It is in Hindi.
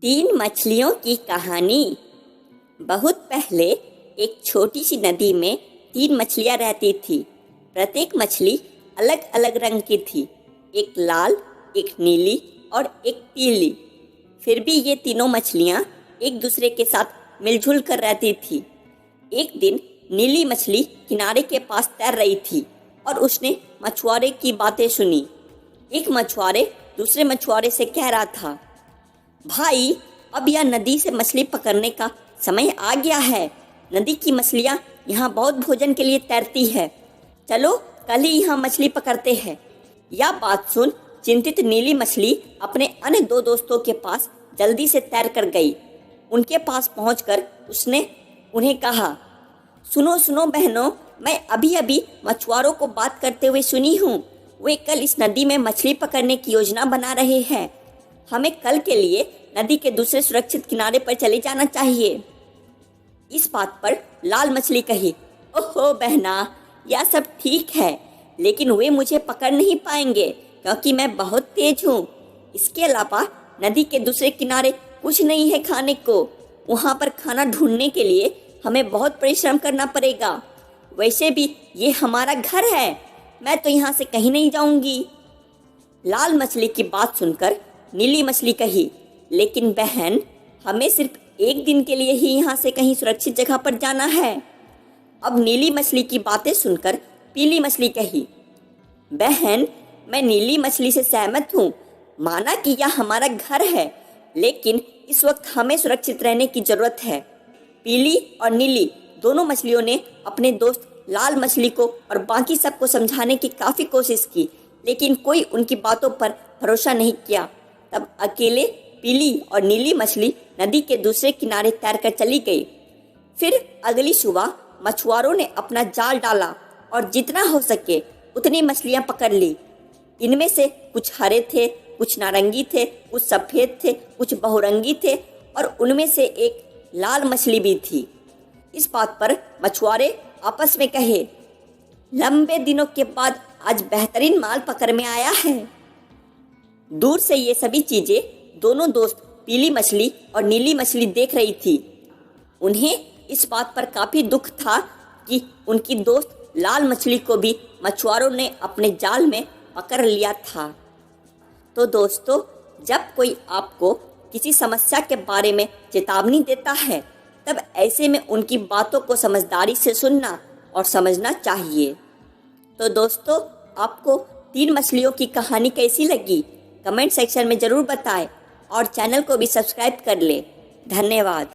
तीन मछलियों की कहानी। बहुत पहले एक छोटी सी नदी में तीन मछलियां रहती थी। प्रत्येक मछली अलग अलग रंग की थी, एक लाल, एक नीली और एक पीली। फिर भी ये तीनों मछलियां एक दूसरे के साथ मिलजुल कर रहती थी। एक दिन नीली मछली किनारे के पास तैर रही थी और उसने मछुआरे की बातें सुनी। एक मछुआरे दूसरे मछुआरे से कह रहा था, भाई, अब यह नदी से मछली पकड़ने का समय आ गया है। नदी की मछलियाँ यहाँ बहुत भोजन के लिए तैरती है। चलो कल ही यहाँ मछली पकड़ते हैं। यह बात सुन चिंतित नीली मछली अपने अन्य दो दोस्तों के पास जल्दी से तैर कर गई। उनके पास पहुंचकर उसने उन्हें कहा, सुनो सुनो बहनों, मैं अभी अभी मछुआरों को बात करते हुए सुनी हूँ। वे कल इस नदी में मछली पकड़ने की योजना बना रहे हैं। हमें कल के लिए नदी के दूसरे सुरक्षित किनारे पर चले जाना चाहिए। इस बात पर लाल मछली कही, ओहो बहना, यह सब ठीक है, लेकिन वे मुझे पकड़ नहीं पाएंगे क्योंकि मैं बहुत तेज हूँ। इसके अलावा नदी के दूसरे किनारे कुछ नहीं है खाने को। वहाँ पर खाना ढूंढने के लिए हमें बहुत परिश्रम करना पड़ेगा। वैसे भी ये हमारा घर है, मैं तो यहाँ से कहीं नहीं जाऊंगी। लाल मछली की बात सुनकर नीली मछली कही, लेकिन बहन, हमें सिर्फ एक दिन के लिए ही यहाँ से कहीं सुरक्षित जगह पर जाना है। अब नीली मछली की बातें सुनकर पीली मछली कही, बहन, मैं नीली मछली से सहमत हूँ। माना कि यह हमारा घर है, लेकिन इस वक्त हमें सुरक्षित रहने की जरूरत है। पीली और नीली दोनों मछलियों ने अपने दोस्त लाल मछली को और बाकी सबको समझाने की काफ़ी कोशिश की, लेकिन कोई उनकी बातों पर भरोसा नहीं किया। तब अकेले पीली और नीली मछली नदी के दूसरे किनारे तैरकर चली गई। फिर अगली सुबह मछुआरों ने अपना जाल डाला और जितना हो सके उतनी मछलियां पकड़ ली। इनमें से कुछ हरे थे, कुछ नारंगी थे, कुछ सफ़ेद थे, कुछ बहुरंगी थे और उनमें से एक लाल मछली भी थी। इस बात पर मछुआरे आपस में कहे, लंबे दिनों के बाद आज बेहतरीन माल पकड़ में आया है। दूर से ये सभी चीजें दोनों दोस्त पीली मछली और नीली मछली देख रही थी। उन्हें इस बात पर काफी दुख था कि उनकी दोस्त लाल मछली को भी मछुआरों ने अपने जाल में पकड़ लिया था। तो दोस्तों, जब कोई आपको किसी समस्या के बारे में चेतावनी देता है, तब ऐसे में उनकी बातों को समझदारी से सुनना और समझना चाहिए। तो दोस्तों, आपको तीन मछलियों की कहानी कैसी लगी? कमेंट सेक्शन में ज़रूर बताएं और चैनल को भी सब्सक्राइब कर लें। धन्यवाद।